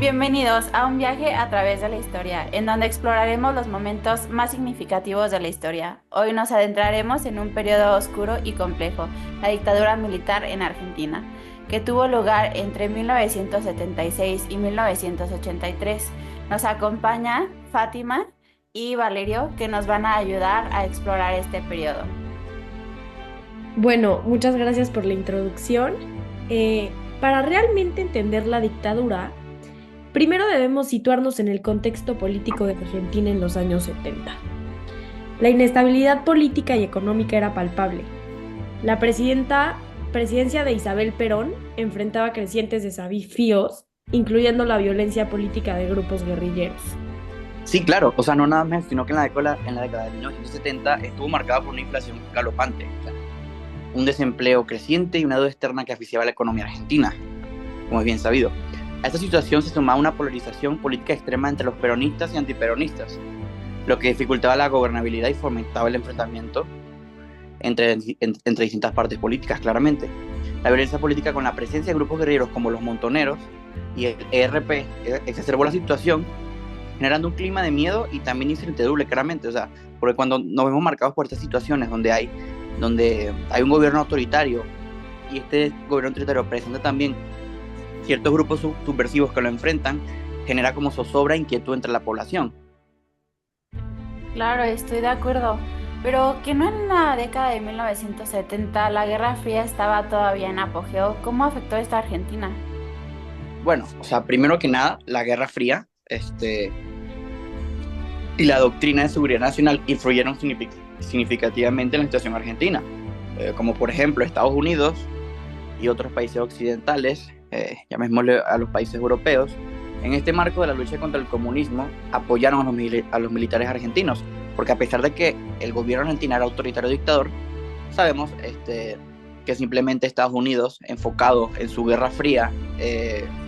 Bienvenidos a un viaje a través de la historia, en donde exploraremos los momentos más significativos de la historia. Hoy nos adentraremos en un periodo oscuro y complejo, la dictadura militar en Argentina, que tuvo lugar entre 1976 y 1983. Nos acompaña Fátima y Valerio, que nos van a ayudar a explorar este periodo. Bueno, muchas gracias por la introducción. Eh, para realmente entender la dictadura, primero debemos situarnos en el contexto político de Argentina en los años 70. La inestabilidad política y económica era palpable. La presidencia de Isabel Perón enfrentaba crecientes desafíos, incluyendo la violencia política de grupos guerrilleros. Sí, claro, o sea, no nada más, sino que en la década de 1970 estuvo marcada por una inflación galopante, o sea, un desempleo creciente y una deuda externa que asfixiaba la economía argentina, como es bien sabido. A esta situación se sumaba una polarización política extrema entre los peronistas y antiperonistas, lo que dificultaba la gobernabilidad y fomentaba el enfrentamiento entre distintas partes políticas, claramente. La violencia política con la presencia de grupos guerrilleros como los montoneros y el ERP exacerbó la situación, generando un clima de miedo y también incertidumbre, claramente. O sea, porque cuando nos vemos marcados por estas situaciones donde hay un gobierno autoritario y este gobierno autoritario presenta también ciertos grupos subversivos que lo enfrentan, genera como zozobra e inquietud entre la población. Claro, estoy de acuerdo, pero que no en la década de 1970 la Guerra Fría estaba todavía en apogeo. ¿Cómo afectó esto a Argentina? Bueno, o sea, primero que nada, la Guerra Fría, y la doctrina de seguridad nacional influyeron significativamente en la situación argentina, como por ejemplo Estados Unidos y otros países occidentales, llamémosle a los países europeos, en este marco de la lucha contra el comunismo apoyaron a los militares argentinos, porque a pesar de que el gobierno argentino era autoritario dictador, sabemos que simplemente Estados Unidos, enfocado en su Guerra Fría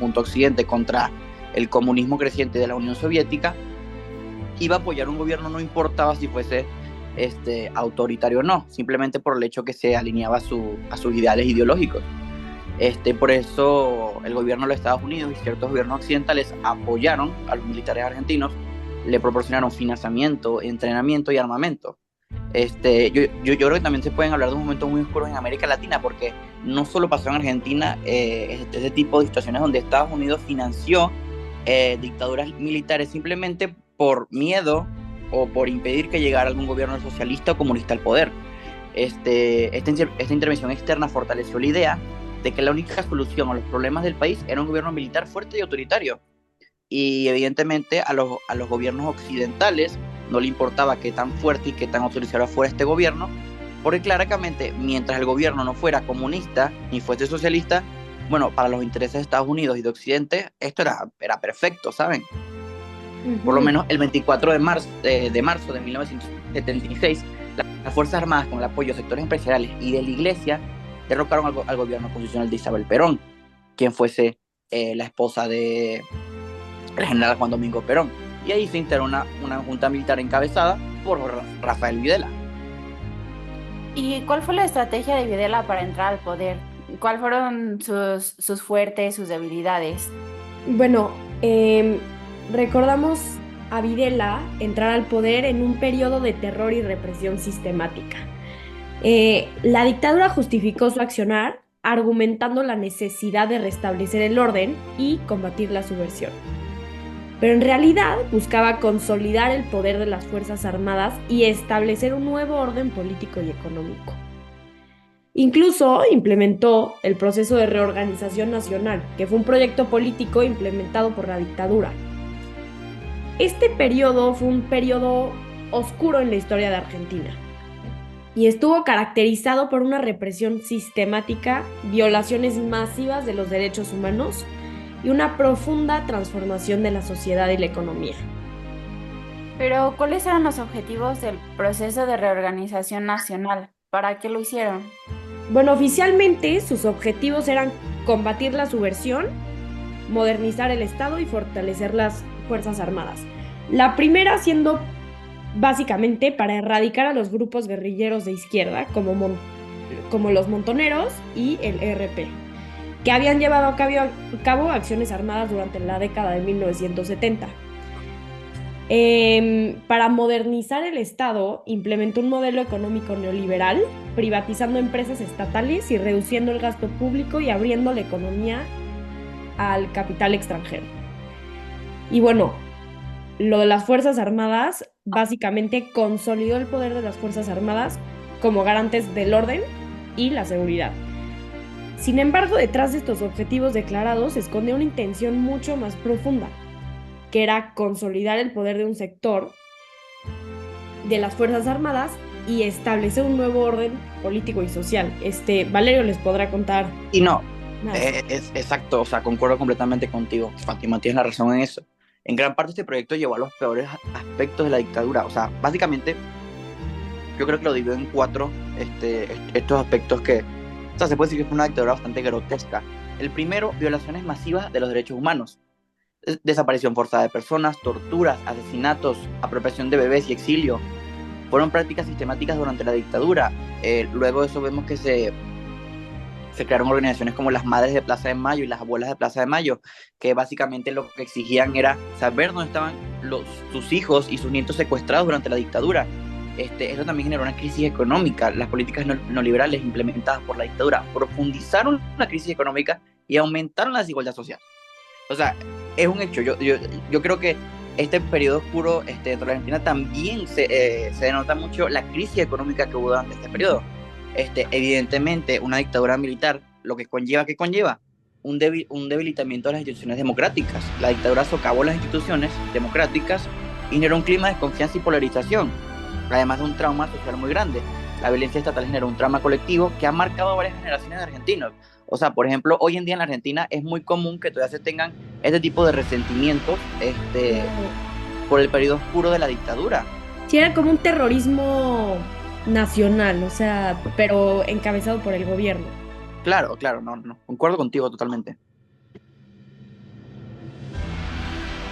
junto a Occidente contra el comunismo creciente de la Unión Soviética, iba a apoyar un gobierno, no importaba si fuese autoritario o no, simplemente por el hecho que se alineaba a sus ideales ideológicos. Por eso el gobierno de los Estados Unidos y ciertos gobiernos occidentales apoyaron a los militares argentinos, le proporcionaron financiamiento, entrenamiento y armamento. Yo creo que también se pueden hablar de un momento muy oscuro en América Latina, porque no solo pasó en Argentina ese tipo de situaciones donde Estados Unidos financió dictaduras militares simplemente por miedo o por impedir que llegara algún gobierno socialista o comunista al poder. Esta intervención externa fortaleció la idea de que la única solución a los problemas del país era un gobierno militar fuerte y autoritario. Y evidentemente a los gobiernos occidentales no le importaba qué tan fuerte y qué tan autoritario fuera este gobierno, porque claramente mientras el gobierno no fuera comunista ni fuese socialista, bueno, para los intereses de Estados Unidos y de Occidente esto era perfecto, ¿saben? Por lo Ujú. menos el 24 de marzo de 1976, las Fuerzas Armadas, con el apoyo de sectores empresariales y de la Iglesia, derrocaron al gobierno constitucional de Isabel Perón, quien fuese la esposa del general Juan Domingo Perón. Y ahí se integró una junta militar encabezada por Rafael Videla. ¿Y cuál fue la estrategia de Videla para entrar al poder? ¿Cuáles fueron sus fuertes, sus debilidades? Bueno, recordamos a Videla entrar al poder en un periodo de terror y represión sistemática. La dictadura justificó su accionar argumentando la necesidad de restablecer el orden y combatir la subversión. Pero en realidad buscaba consolidar el poder de las Fuerzas Armadas y establecer un nuevo orden político y económico. Incluso implementó el proceso de reorganización nacional, que fue un proyecto político implementado por la dictadura. Este periodo fue un periodo oscuro en la historia de Argentina y estuvo caracterizado por una represión sistemática, violaciones masivas de los derechos humanos y una profunda transformación de la sociedad y la economía. Pero, ¿cuáles eran los objetivos del proceso de reorganización nacional? ¿Para qué lo hicieron? Bueno, oficialmente sus objetivos eran combatir la subversión, modernizar el Estado y fortalecer las Fuerzas Armadas. La primera siendo básicamente para erradicar a los grupos guerrilleros de izquierda, como los montoneros y el ERP. que habían llevado a cabo acciones armadas durante la década de 1970. Para modernizar el Estado, implementó un modelo económico neoliberal, privatizando empresas estatales y reduciendo el gasto público y abriendo la economía al capital extranjero. Y bueno, lo de las Fuerzas Armadas básicamente consolidó el poder de las Fuerzas Armadas como garantes del orden y la seguridad. Sin embargo, detrás de estos objetivos declarados se escondía una intención mucho más profunda, que era consolidar el poder de un sector de las Fuerzas Armadas y establecer un nuevo orden político y social. Valerio les podrá contar. Y no, es exacto, o sea, concuerdo completamente contigo, Fátima, tienes la razón en eso. En gran parte este proyecto llevó a los peores aspectos de la dictadura, o sea, básicamente yo creo que lo divido en cuatro estos aspectos que, o sea, se puede decir que fue una dictadura bastante grotesca. El primero, violaciones masivas de los derechos humanos. Desaparición forzada de personas, torturas, asesinatos, apropiación de bebés y exilio. Fueron prácticas sistemáticas durante la dictadura. Luego de eso vemos que se crearon organizaciones como las Madres de Plaza de Mayo y las Abuelas de Plaza de Mayo, que básicamente lo que exigían era saber dónde estaban sus hijos y sus nietos secuestrados durante la dictadura. Eso también generó una crisis económica. Las políticas neoliberales implementadas por la dictadura profundizaron la crisis económica y aumentaron la desigualdad social. O sea, es un hecho. Yo creo que este periodo oscuro dentro de la Argentina también se denota mucho la crisis económica que hubo durante este periodo. Evidentemente, una dictadura militar, lo que conlleva, ¿qué conlleva? Un debilitamiento de las instituciones democráticas. La dictadura socavó las instituciones democráticas y generó un clima de desconfianza y polarización, además de un trauma social muy grande. La violencia estatal generó un trauma colectivo que ha marcado a varias generaciones de argentinos. O sea, por ejemplo, hoy en día en la Argentina es muy común que todavía se tengan este tipo de resentimientos por el periodo oscuro de la dictadura. Sí, era como un terrorismo nacional, o sea, pero encabezado por el gobierno. Claro, no, concuerdo contigo totalmente.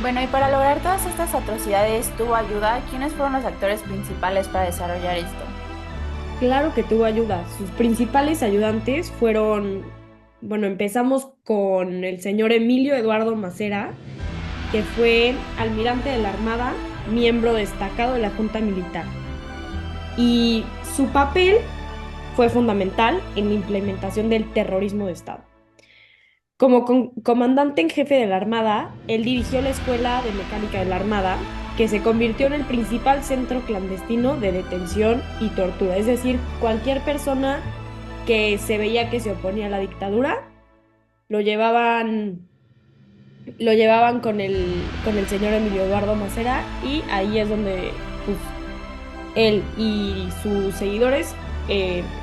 Bueno, y para lograr todas estas atrocidades, ¿tuvo ayuda? ¿Quiénes fueron los actores principales para desarrollar esto? Claro que tuvo ayuda. Sus principales ayudantes fueron, bueno, empezamos con el señor Emilio Eduardo Macera, que fue almirante de la Armada, miembro destacado de la Junta Militar. Y su papel fue fundamental en la implementación del terrorismo de Estado. Como comandante en jefe de la Armada, él dirigió la Escuela de Mecánica de la Armada, que se convirtió en el principal centro clandestino de detención y tortura. Es decir, cualquier persona que se veía que se oponía a la dictadura, lo llevaban con el señor Emilio Eduardo Macera, y ahí es donde pues, él y sus seguidores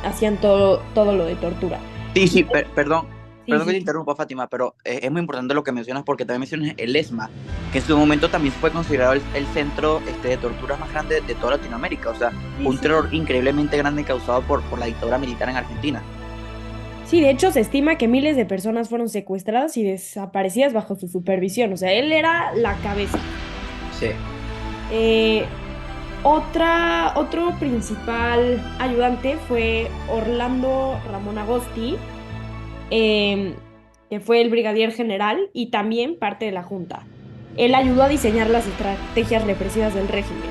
hacían todo lo de tortura. Sí, perdón que te interrumpa, Fátima, pero es muy importante lo que mencionas, porque también mencionas el ESMA, que en su momento también fue considerado el centro de torturas más grande de toda Latinoamérica. O sea, un terror increíblemente grande causado por la dictadura militar en Argentina. Sí, de hecho se estima que miles de personas fueron secuestradas y desaparecidas bajo su supervisión. O sea, él era la cabeza. Sí. Otro principal ayudante fue Orlando Ramón Agosti, que fue el brigadier general y también parte de la Junta. Él ayudó a diseñar las estrategias represivas del régimen.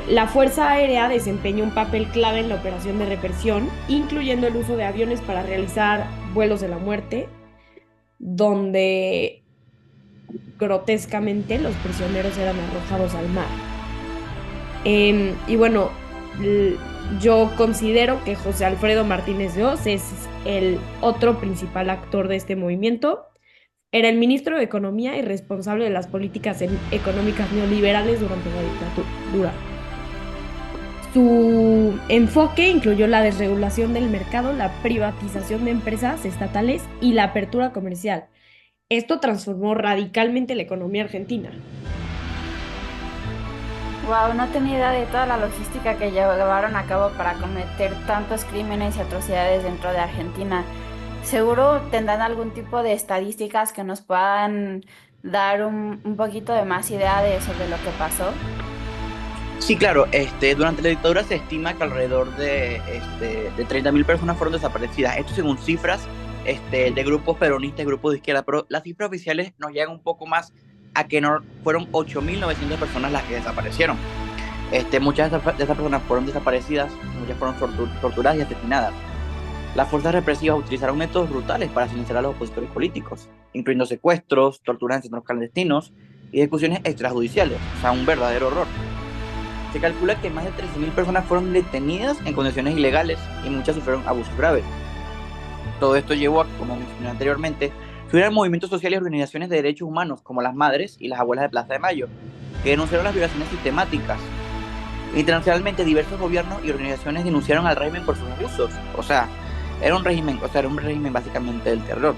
La Fuerza Aérea desempeñó un papel clave en la operación de represión, incluyendo el uso de aviones para realizar vuelos de la muerte, donde grotescamente los prisioneros eran arrojados al mar. Y bueno, yo considero que José Alfredo Martínez de Oz es el otro principal actor de este movimiento. Era el ministro de Economía y responsable de las políticas económicas neoliberales durante la dictadura. Su enfoque incluyó la desregulación del mercado, la privatización de empresas estatales y la apertura comercial. Esto transformó radicalmente la economía argentina. Wow, no tenía idea de toda la logística que llevaron a cabo para cometer tantos crímenes y atrocidades dentro de Argentina. Seguro tendrán algún tipo de estadísticas que nos puedan dar un poquito de más idea sobre lo que pasó. Sí, claro. Durante la dictadura se estima que alrededor de 30.000 personas fueron desaparecidas. Esto según cifras de grupos peronistas, grupos de izquierda, pero las cifras oficiales nos llegan un poco más a que no, fueron 8.900 personas las que desaparecieron. Muchas de esas personas fueron desaparecidas, muchas fueron torturadas y asesinadas. Las fuerzas represivas utilizaron métodos brutales para silenciar a los opositores políticos, incluyendo secuestros, torturas en centros clandestinos y ejecuciones extrajudiciales, o sea, un verdadero horror. Se calcula que más de 13.000 personas fueron detenidas en condiciones ilegales y muchas sufrieron abusos graves. Todo esto llevó a, como mencioné anteriormente, surgieron movimientos sociales y organizaciones de derechos humanos como las Madres y las Abuelas de Plaza de Mayo, que denunciaron las violaciones sistemáticas. Internacionalmente, diversos gobiernos y organizaciones denunciaron al régimen por sus abusos. O sea, era un régimen básicamente del terror.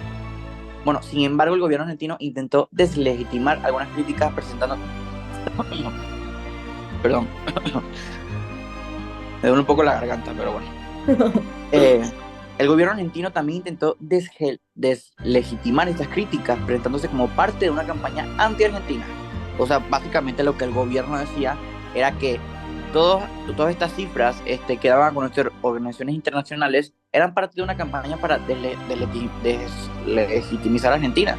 Bueno, sin embargo, el gobierno argentino intentó deslegitimar algunas críticas presentando... Perdón. Me duele un poco la garganta, pero bueno. El gobierno argentino también intentó deslegitimar estas críticas, presentándose como parte de una campaña anti-argentina. O sea, básicamente lo que el gobierno decía era que todas estas cifras que daban a conocer organizaciones internacionales eran parte de una campaña para deslegitimizar a Argentina,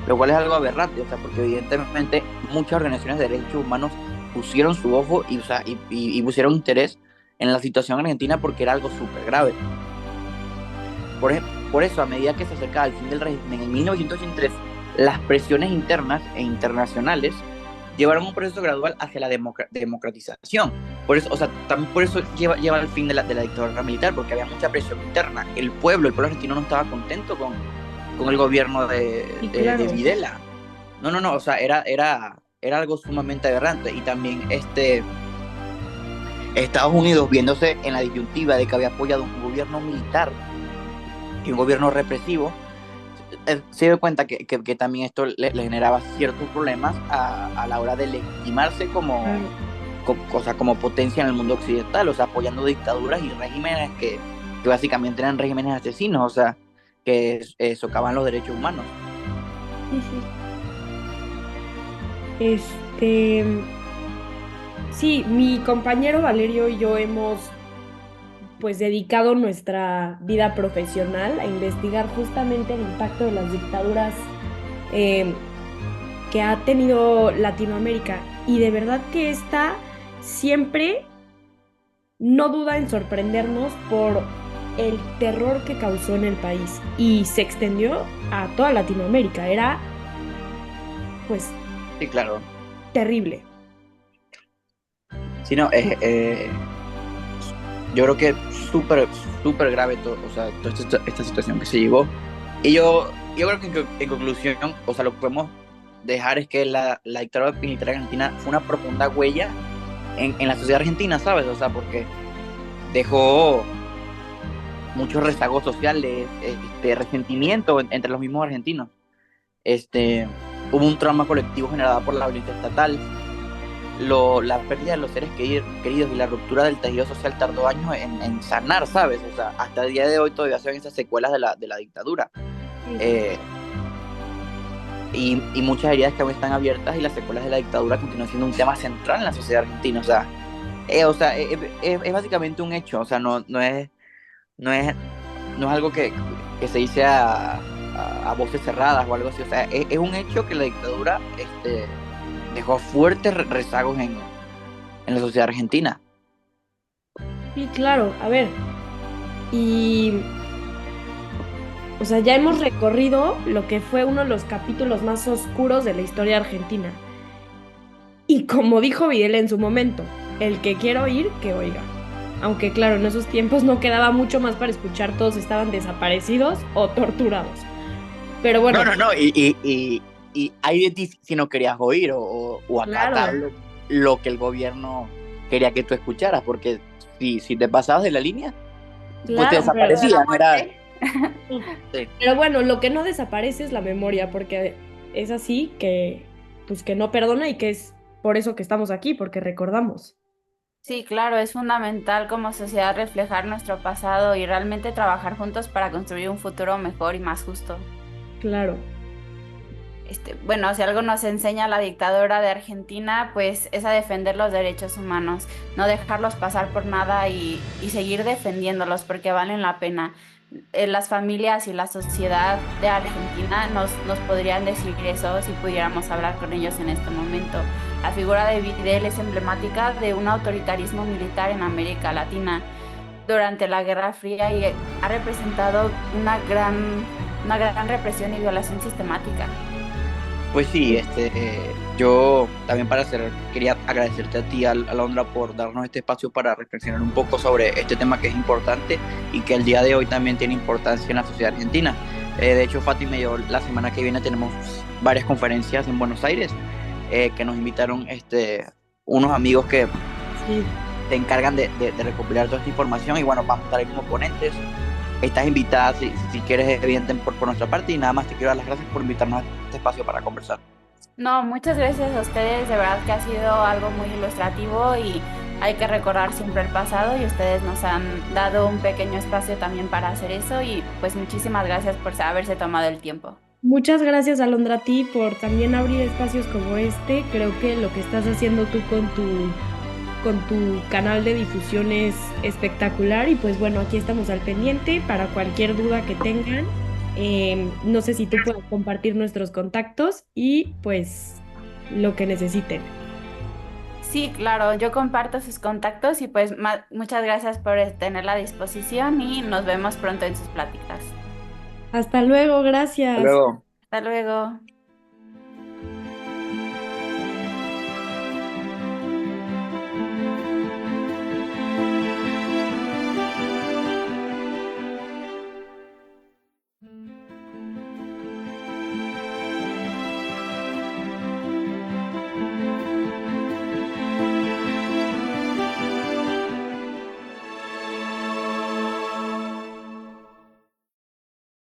lo cual es algo aberrante, o sea, porque evidentemente muchas organizaciones de derechos humanos pusieron su ojo y pusieron interés en la situación argentina porque era algo súper grave. Por eso, a medida que se acercaba el fin del régimen en 1983, las presiones internas e internacionales llevaron un proceso gradual hacia la democratización. Por eso, o sea, también por eso lleva al fin de la dictadura militar, porque había mucha presión interna. El pueblo argentino no estaba contento con el gobierno de Videla. No, o sea, era algo sumamente aberrante. Y también Estados Unidos, viéndose en la disyuntiva de que había apoyado un gobierno militar y un gobierno represivo, se dio cuenta que también esto le generaba ciertos problemas a la hora de legitimarse como potencia en el mundo occidental, o sea, apoyando dictaduras y regímenes que básicamente eran regímenes asesinos, o sea, que socavan los derechos humanos. Sí, mi compañero Valerio y yo hemos pues dedicado nuestra vida profesional a investigar justamente el impacto de las dictaduras que ha tenido Latinoamérica, y de verdad que esta siempre no duda en sorprendernos por el terror que causó en el país y se extendió a toda Latinoamérica. Era pues sí, claro, terrible. Sí, no, yo creo que súper grave toda esta situación que se llevó. Y yo creo que en conclusión, o sea, lo que podemos dejar es que la dictadura militar argentina fue una profunda huella en la sociedad argentina, ¿sabes? O sea, porque dejó muchos rezagos sociales, resentimiento entre los mismos argentinos. Hubo un trauma colectivo generado por la violencia estatal. La pérdida de los seres queridos y la ruptura del tejido social tardó años en sanar, ¿sabes? O sea, hasta el día de hoy todavía se ven esas secuelas de la dictadura. Y muchas heridas que aún están abiertas, y las secuelas de la dictadura continúan siendo un tema central en la sociedad argentina. O sea, es básicamente un hecho, o sea, no es algo que se dice a voces cerradas o algo así. O sea, es un hecho que la dictadura dejó fuertes rezagos en la sociedad argentina. Sí, claro, a ver, o sea, ya hemos recorrido lo que fue uno de los capítulos más oscuros de la historia argentina. Y como dijo Videla en su momento, el que quiera oír, que oiga. Aunque claro, en esos tiempos no quedaba mucho más para escuchar, todos estaban desaparecidos o torturados. Pero bueno. No, y hay de ti si no querías oír o acatar claro lo que el gobierno quería que tú escucharas, porque si te pasabas de la línea, claro, pues te desaparecía, ¿no era? Sí. Pero bueno, lo que no desaparece es la memoria, porque es así que no perdona, y que es por eso que estamos aquí, porque recordamos. Sí, claro, es fundamental como sociedad reflejar nuestro pasado y realmente trabajar juntos para construir un futuro mejor y más justo. Claro. Bueno, si algo nos enseña la dictadura de Argentina, pues es a defender los derechos humanos, no dejarlos pasar por nada y seguir defendiéndolos porque valen la pena. las familias y la sociedad de Argentina nos podrían decir eso si pudiéramos hablar con ellos en este momento. La figura de Videla es emblemática de un autoritarismo militar en América Latina durante la Guerra Fría y ha representado una gran represión y violación sistemática. Pues sí, yo también quería agradecerte a ti, Alondra, por darnos este espacio para reflexionar un poco sobre este tema que es importante y que el día de hoy también tiene importancia en la sociedad argentina. De hecho, Fátima y yo la semana que viene tenemos varias conferencias en Buenos Aires que nos invitaron unos amigos que Sí. se encargan de recopilar toda esta información y bueno, vamos a estar ahí como ponentes. Estás invitada si quieres, evidente, por nuestra parte y nada más te quiero dar las gracias por invitarnos a este espacio para conversar. No, muchas gracias a ustedes, de verdad que ha sido algo muy ilustrativo y hay que recordar siempre el pasado y ustedes nos han dado un pequeño espacio también para hacer eso y pues muchísimas gracias por haberse tomado el tiempo. Muchas gracias, Alondra, a ti por también abrir espacios como este. Creo que lo que estás haciendo tú con tu canal de difusión es espectacular y pues bueno, aquí estamos al pendiente para cualquier duda que tengan. No sé si tú puedes compartir nuestros contactos y pues lo que necesiten. Sí, claro, yo comparto sus contactos y pues muchas gracias por tener la disposición y nos vemos pronto en sus pláticas. Hasta luego, Hasta gracias. luego. Hasta luego.